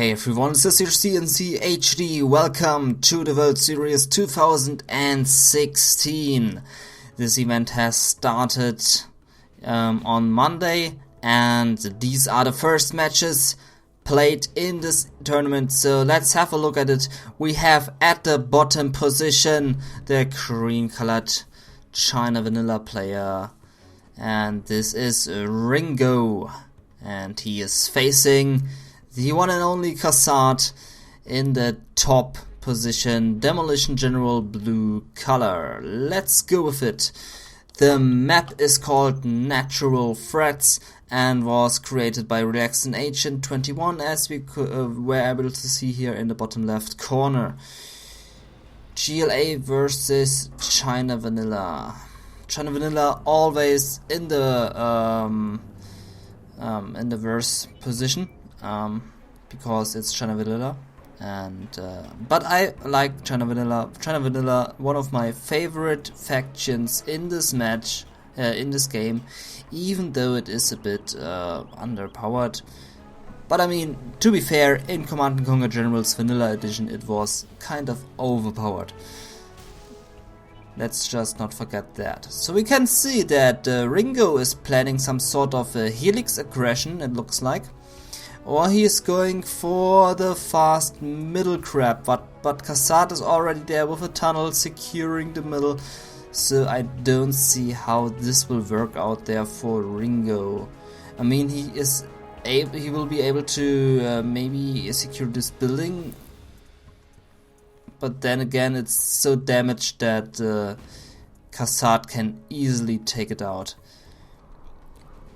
Hey everyone, this is your cncHD. Welcome to the World Series 2016. This event has started on Monday, and these are the first matches played in this tournament. So let's have a look at it. We have at the bottom position the green colored China Vanilla player, and this is RiNgO, and he is facing the one and only cncHD in the top position, Demolition General blue color. Let's go with it. The map is called Natural Threats and was created by Reaction Agent 21, as we were able to see here in the bottom left corner. GLA versus China Vanilla. China Vanilla always in the worst position. Because it's China Vanilla, and but I like China Vanilla. China Vanilla, one of my favorite factions in this match, in this game, even though it is a bit underpowered. But I mean, to be fair, in Command & Conquer Generals Vanilla Edition, it was kind of overpowered. Let's just not forget that. So we can see that RiNgO is planning some sort of a helix aggression, it looks like. Or he is going for the fast middle crab, but cncHD is already there with a tunnel securing the middle, so I don't see how this will work out there for RiNgO. I mean, he will be able to maybe secure this building, but then again it's so damaged that cncHD can easily take it out.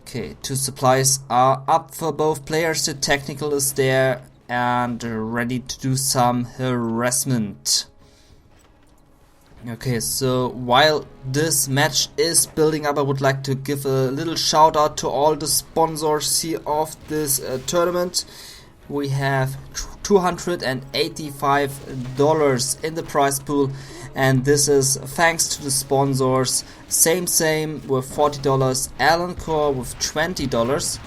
Okay, two supplies are up for both players. The technical is there and ready to do some harassment. Okay, so while this match is building up, I would like to give a little shout out to all the sponsors here of this tournament. We have $285 in the prize pool, and this is thanks to the sponsors. Same with $40, Alan Core with $20,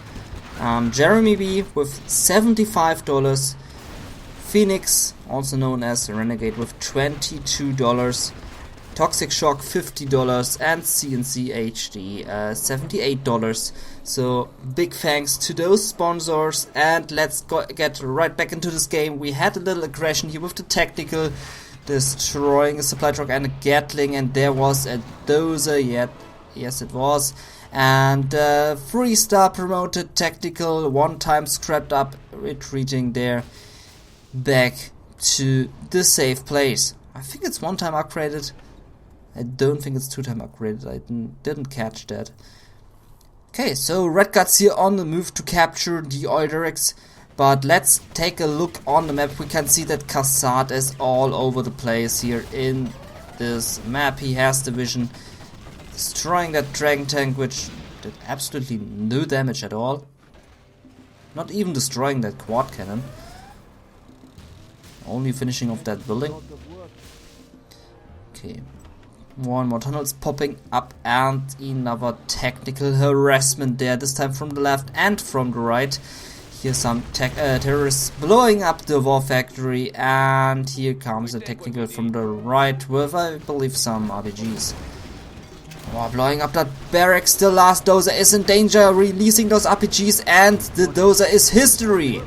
Jeremy B with $75, Phoenix, also known as Renegade, with $22, Toxic Shock $50, and cncHD $78. So big thanks to those sponsors, and let's get right back into this game. We had a little aggression here with the technical, destroying a supply truck and a Gatling, and there was a dozer. Yes it was, and 3-star promoted technical, one time scrapped up, retreating there back to the safe place. I think it's one time upgraded. I don't think it's 2-time upgraded. I didn't catch that. Okay, so Red Guts here on the move to capture the Euderix. But let's take a look on the map. We can see that cncHD is all over the place here in this map. He has the vision, destroying that Dragon Tank, which did absolutely no damage at all. Not even destroying that quad cannon. Only finishing off that building. Okay. More and more tunnels popping up, and another technical harassment there, this time from the left and from the right. Here's some terrorists blowing up the war factory, and here comes the technical from the right with, I believe, some RPGs. Oh, blowing up that barracks. The last dozer is in danger, releasing those RPGs, and the dozer is history.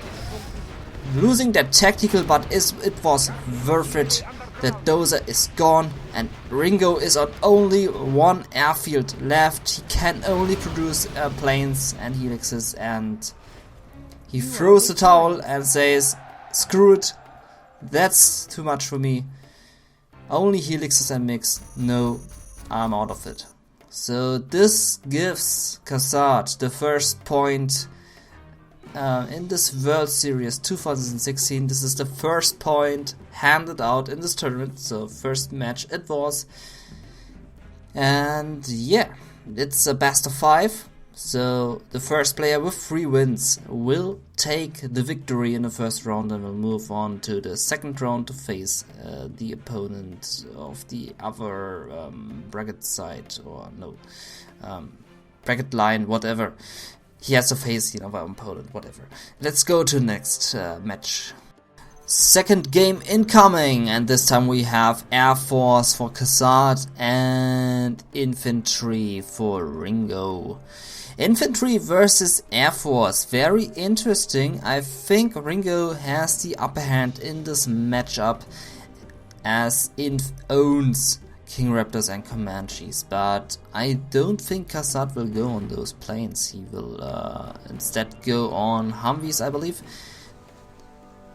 Losing that technical, but it was worth it. That dozer is gone, and RiNgO is on only one airfield left. He can only produce planes and helixes, and he throws the towel and says, screw it, that's too much for me. Only helixes and mix, no, I'm out of it. So this gives cncHD the first point in this World Series 2016. This is the first point handed out in this tournament, so first match it was. And yeah, it's a best of 5. So the first player with 3 wins will take the victory in the first round and will move on to the second round to face the opponent of the other bracket side, or no, bracket line, whatever. he has to face the other opponent, whatever. Let's go to next match. Second game incoming, and this time we have Air Force for Khazad and Infantry for RiNgO. Infantry versus Air Force, very interesting. I think RiNgO has the upper hand in this matchup as Inf owns King Raptors and Comanches, but I don't think Khazad will go on those planes. He will instead go on Humvees, I believe.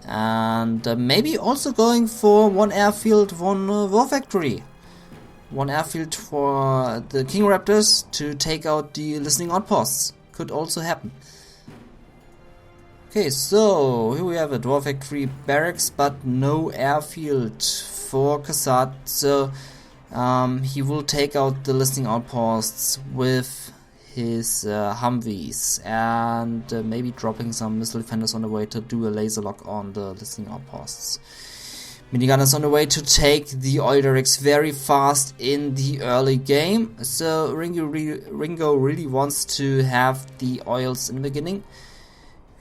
And maybe also going for one airfield, one war factory. One airfield for the King Raptors to take out the listening outposts. Could also happen. Okay, so here we have a war factory barracks, but no airfield for Khazad. So he will take out the listening outposts with his Humvees and maybe dropping some missile defenders on the way to do a laser lock on the listening outposts. Minigunners on the way to take the oil derricks very fast in the early game. So RiNgO really wants to have the oils in the beginning.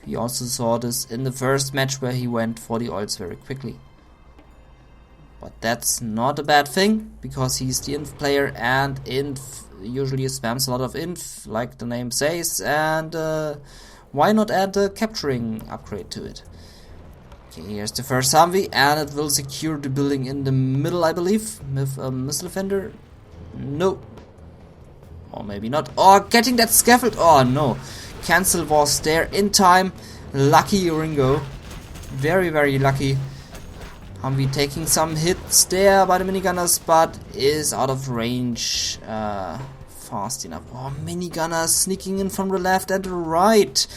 We also saw this in the first match where he went for the oils very quickly. But that's not a bad thing, because he's the inf player, and inf usually spams a lot of inf, like the name says, and why not add a capturing upgrade to it? Okay, here's the first Humvee, and it will secure the building in the middle, I believe, with a missile defender. No. Or maybe not. Oh, getting that scaffold. Oh, no. Cancel was there in time. Lucky RiNgO. Very, very lucky. Humvee taking some hits there by the minigunners, but is out of range fast enough. Oh, minigunners sneaking in from the left and the right.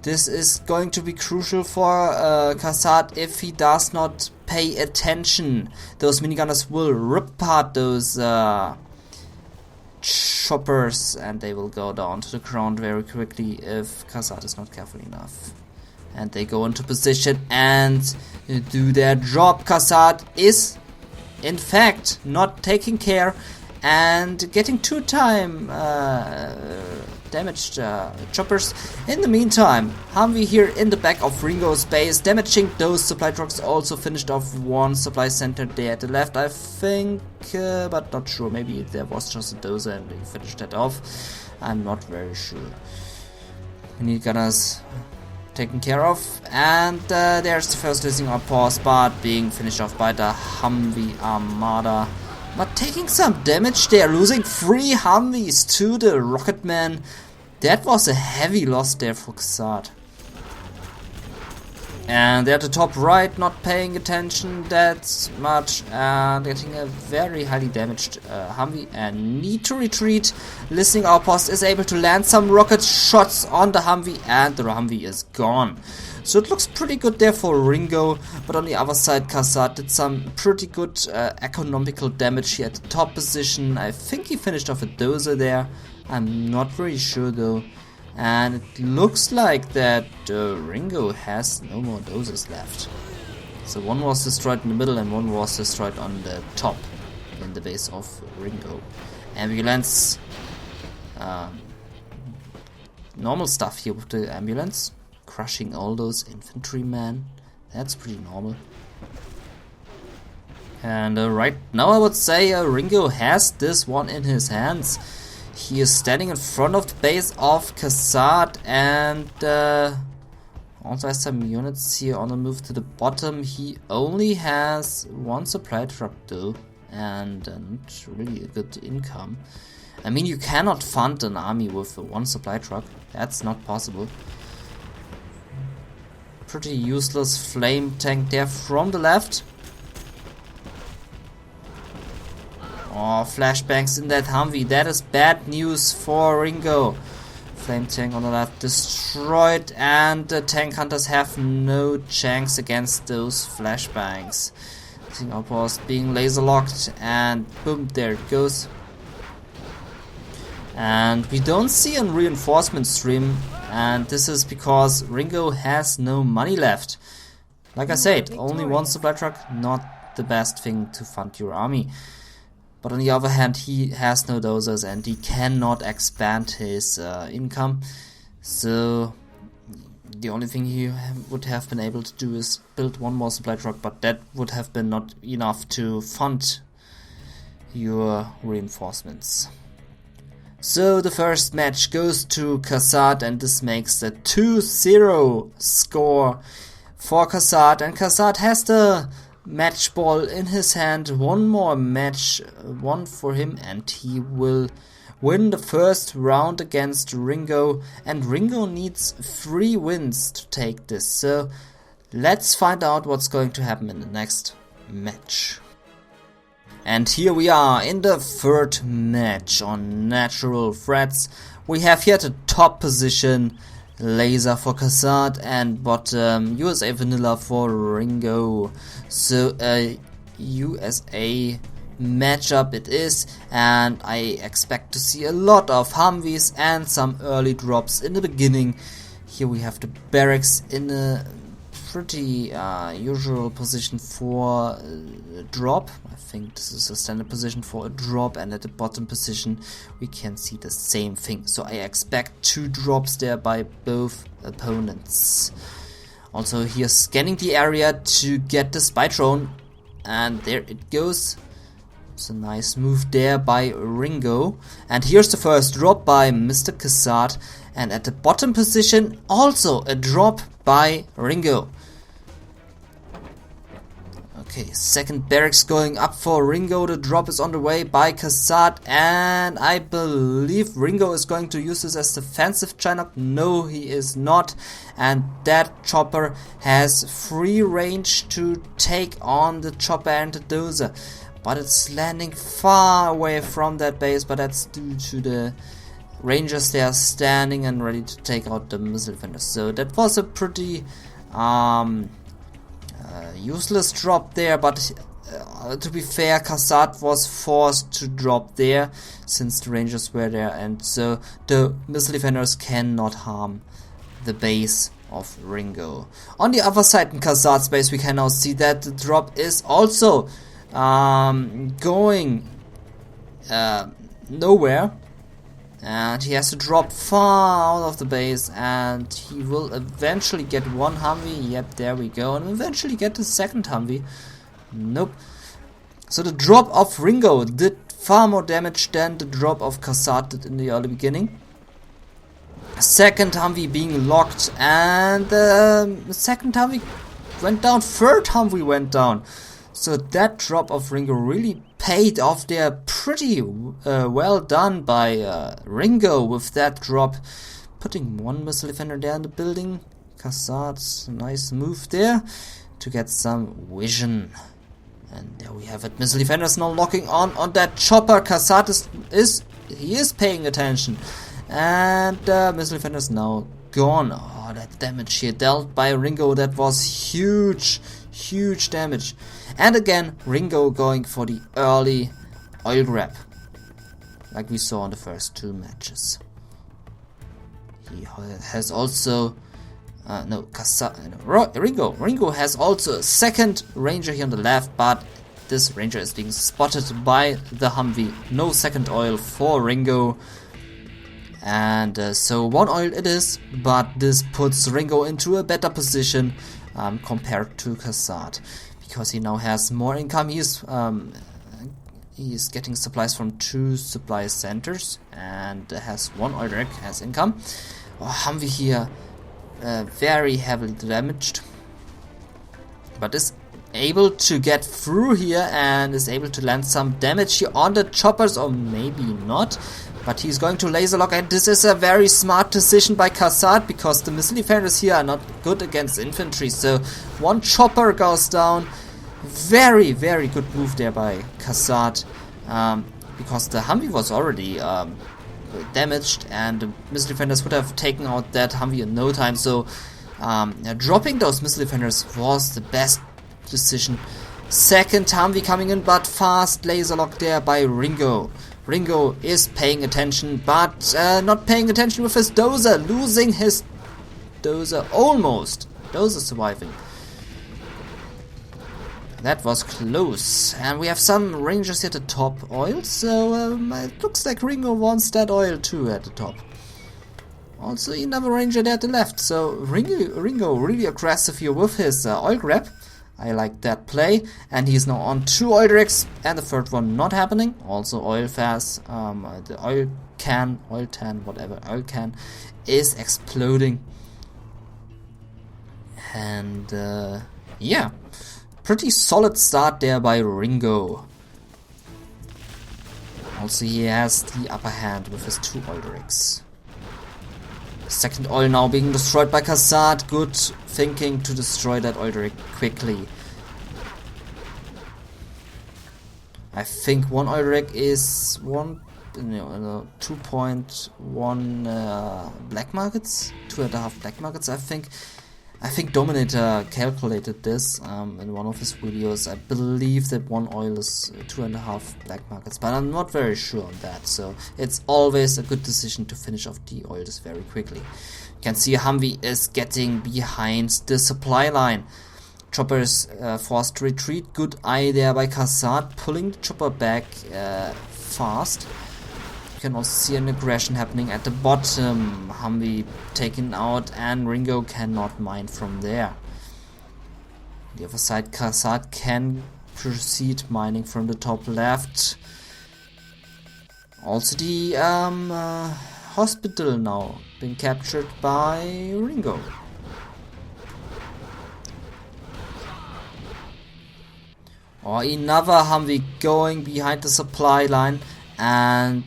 This is going to be crucial for Khazad if he does not pay attention. Those minigunners will rip apart those choppers, and they will go down to the ground very quickly if Khazad is not careful enough. And they go into position and do their job. Khazad is, in fact, not taking care and getting two-time damaged choppers. In the meantime, Humvee here in the back of RiNgO's base, damaging those supply trucks. Also finished off one supply center there at the left, I think, but not sure. Maybe there was just a dozer and they finished that off. I'm not very sure. Minigunners taken care of, and there's the first listening outpost, but being finished off by the Humvee Armada. But taking some damage there, losing 3 Humvees to the Rocketman. That was a heavy loss there for Khazad. And they're at the top right, not paying attention that much, and getting a very highly damaged Humvee and need to retreat. Listening outpost is able to land some rocket shots on the Humvee, and the Humvee is gone. So it looks pretty good there for RiNgO, but on the other side Khazad did some pretty good economical damage here at the top position. I think he finished off a dozer there, I'm not very sure though. And it looks like that RiNgO has no more dozers left. So one was destroyed in the middle and one was destroyed on the top in the base of RiNgO. Ambulance, normal stuff here with the ambulance. Crushing all those infantrymen. That's pretty normal. And right now I would say RiNgO has this one in his hands. He is standing in front of the base of Khazad and also has some units here on the move to the bottom. He only has one supply truck though, and not really a good income. I mean, you cannot fund an army with one supply truck. That's not possible. Pretty useless flame tank there from the left. Oh, flashbangs in that Humvee. That is bad news for RiNgO. Flame tank on the left destroyed, and the tank hunters have no chance against those flashbangs. Listening outpost being laser locked, and boom, there it goes. And we don't see a reinforcement stream, and this is because RiNgO has no money left. Like I said, only one supply truck, not the best thing to fund your army. But on the other hand, he has no dozers and he cannot expand his income. So the only thing he would have been able to do is build one more supply truck, but that would have been not enough to fund your reinforcements. So the first match goes to Kassad, and this makes a 2-0 score for Kassad, and Kassad has the match ball in his hand. One more match won for him, and he will win the first round against RiNgO, and RiNgO needs 3 wins to take this. So let's find out what's going to happen in the next match. And here we are in the third match on Natural Threats. We have here the top position Laser for Kassad and bottom USA Vanilla for RiNgO. So a USA matchup it is, and I expect to see a lot of Humvees and some early drops in the beginning. Here we have the barracks in a pretty usual position for a drop. I think this is a standard position for a drop, and at the bottom position we can see the same thing. So I expect 2 drops there by both opponents. Also here scanning the area to get the spy drone, and there it goes. It's a nice move there by RiNgO. And here's the first drop by Mr. Kassad, and at the bottom position also a drop by RiNgO. Okay, second barracks going up for RiNgO. The drop is on the way by Kassad, and I believe RiNgO is going to use this as defensive Chinook. No, he is not, and that chopper has free range to take on the chopper and the dozer, but it's landing far away from that base, but that's due to the Rangers. They are standing and ready to take out the missile defenders. So that was a pretty useless drop there, but to be fair, Kassad was forced to drop there since the Rangers were there, and so the missile defenders cannot harm the base of RiNgO. On the other side, in Kassad's base, we can now see that the drop is also going nowhere, and he has to drop far out of the base, and he will eventually get one Humvee. Yep, there we go, and eventually get the second Humvee. Nope. So the drop of RiNgO did far more damage than the drop of Kassad did in the early beginning. Second Humvee being locked, and the second Humvee went down, third Humvee went down. So that drop of RiNgO really paid off there. Pretty well done by RiNgO with that drop, putting one missile defender there in the building. Kassad's nice move there to get some vision. And there we have it. Missile defenders now locking on that chopper. Kassad is paying attention, and missile defenders now gone. Oh, that damage here dealt by RiNgO, that was huge damage. And again, RiNgO going for the early oil grab, like we saw in the first 2 matches. He has also RiNgO has also a second Ranger here on the left, but this Ranger is being spotted by the Humvee. No second oil for RiNgO, and so 1 oil it is, but this puts RiNgO into a better position compared to Kassad, because he now has more income. He's getting supplies from 2 supply centers and has 1 oil rig as income. Humvee here very heavily damaged, but is able to get through here and is able to land some damage here on the choppers, or maybe not, but he's going to laser lock, and this is a very smart decision by Kassad, because the missile defenders here are not good against infantry. So 1 chopper goes down. Very good move there by Kassad, because the Humvee was already damaged, and the missile defenders would have taken out that Humvee in no time. So dropping those missile defenders was the best decision. Second Humvee coming in, but fast laser lock there by RiNgO. RiNgO is paying attention, but not paying attention with his dozer, losing his dozer almost. Dozer surviving. That was close, and we have some Rangers at the top oil, so it looks like RiNgO wants that oil too at the top. Also another ranger there at the left. So RiNgO really aggressive here with his oil grab. I like that play, and he's now on 2 oil rigs, and the third one not happening. Also oil fast, the oil can is exploding. And yeah, pretty solid start there by RiNgO. Also he has the upper hand with his 2 oil rigs. Second oil now being destroyed by Kassad. Good thinking to destroy that oil rig quickly. I think 1 oil rig is 2.1 black markets, 2.5 black markets. I think Dominator calculated this in one of his videos. I believe that 1 oil is 2.5 black markets, but I'm not very sure on that. So it's always a good decision to finish off the oils very quickly. You can see Humvee is getting behind the supply line. Chopper is forced to retreat. Good eye there by Kassad, pulling the chopper back fast. You can also see an aggression happening at the bottom. Humvee taken out, and RiNgO cannot mine from there. On the other side, Kassad can proceed mining from the top left. Also the hospital now been captured by RiNgO. Or another Humvee going behind the supply line. And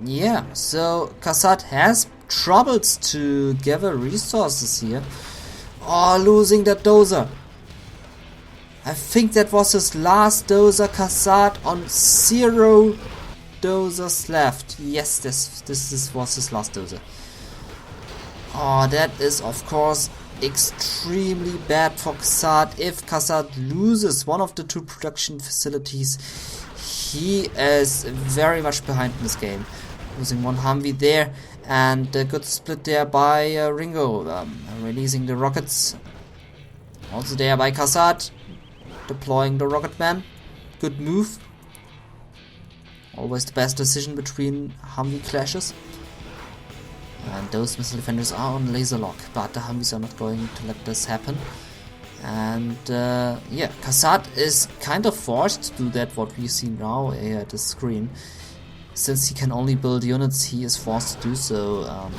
yeah, so Kassad has troubles to gather resources here. Oh, losing that dozer. I think that was his last dozer. Kassad on 0 dozers left. Yes, this was his last dozer. Oh, that is of course extremely bad for Kassad. If Kassad loses one of the 2 production facilities, he is very much behind in this game. Losing 1 Humvee there, and a good split there by RiNgO, releasing the rockets. Also there by Kassad, deploying the rocket man. Good move. Always the best decision between Humvee clashes. And those missile defenders are on laser lock, but the Humvees are not going to let this happen. And yeah, Kassad is kind of forced to do that, what we see now here at the screen. Since he can only build units, he is forced to do so. And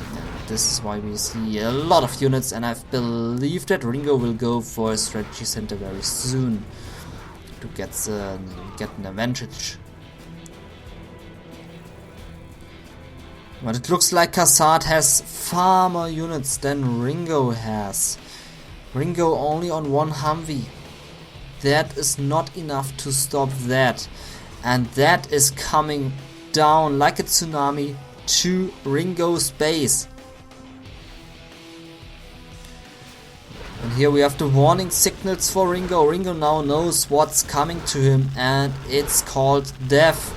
this is why we see a lot of units, and I believe that RiNgO will go for a strategy center very soon to get an advantage. But it looks like Kassad has far more units than RiNgO has. RiNgO only on 1 Humvee. That is not enough to stop that. And that is coming down like a tsunami to RiNgO's base. And here we have the warning signals for RiNgO. RiNgO now knows what's coming to him, and it's called death.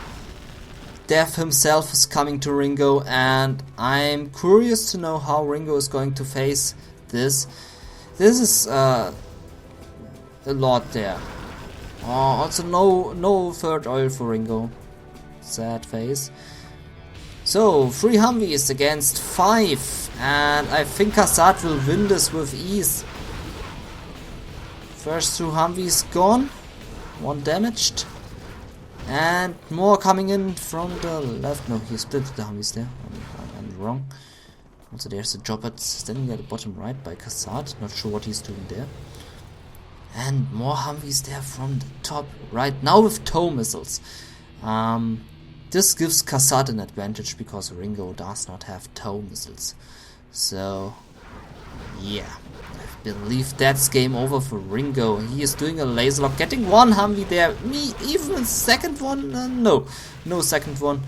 Death himself is coming to RiNgO, and I'm curious to know how RiNgO is going to face this. This is a lot there. Also no third oil for RiNgO. Sad face. So 3 Humvees against 5, and I think Kassad will win this with ease. First 2 Humvees gone, 1 damaged, and more coming in from the left. No, he split the Humvees there. I'm wrong. Also there's a Jobber standing at the bottom right by Kassad. Not sure what he's doing there. And more Humvees there from the top right. Now with tow missiles. This gives Kassad an advantage because RiNgO does not have tow missiles. So yeah, I believe that's game over for RiNgO. He is doing a laser lock, getting 1 Humvee there. Even a second one? No second one.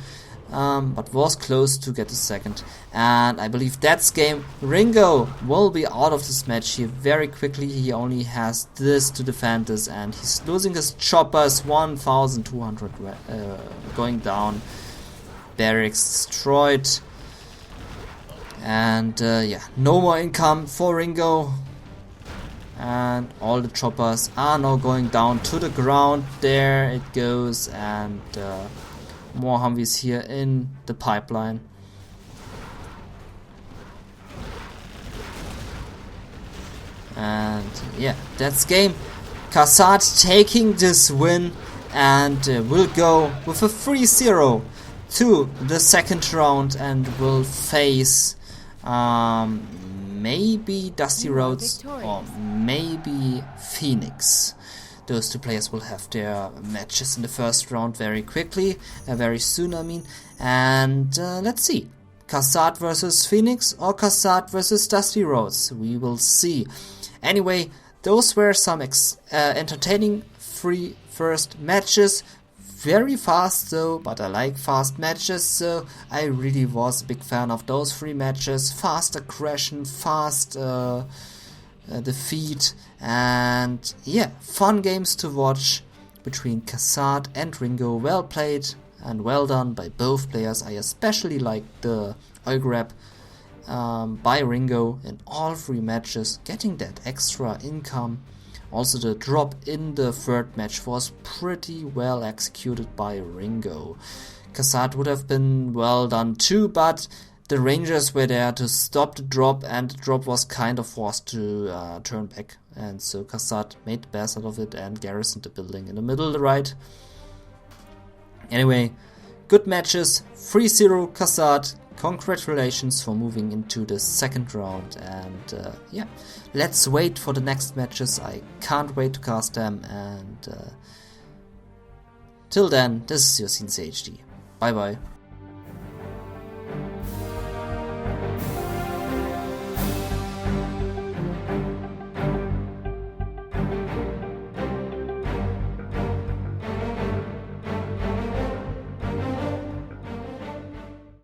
But was close to get a second, and I believe that's game. RiNgO will be out of this match here very quickly. He only has this to defend this, and he's losing his choppers. 1,200 going down, barracks destroyed, and yeah, no more income for RiNgO, and all the choppers are now going down to the ground. There it goes, and more Humvees here in the pipeline. And yeah, that's game. Kasad taking this win and will go with a 3-0 to the second round and will face maybe Dusty Rhodes or maybe Phoenix. Those two players will have their matches in the first round very quickly, very soon I mean, and let's see. Kasad versus Phoenix or Kasad versus Dusty Rhodes, we will see. Anyway, those were some entertaining free first matches. Very fast though, but I like fast matches, so I really was a big fan of those 3 matches. Fast aggression, fast defeat, and yeah, fun games to watch between Kasad and RiNgO. Well played and well done by both players. I especially like the oil grab by RiNgO in all 3 matches, getting that extra income. Also the drop in the third match was pretty well executed by RiNgO. Kasad would have been well done too, but the Rangers were there to stop the drop, and the drop was kind of forced to turn back, and so Kasad made the best out of it and garrisoned the building in the middle right. Anyway, good matches, 3-0 Kasad. Congratulations for moving into the second round, and yeah, let's wait for the next matches. I can't wait to cast them, and till then, this is your cncHD. Bye bye.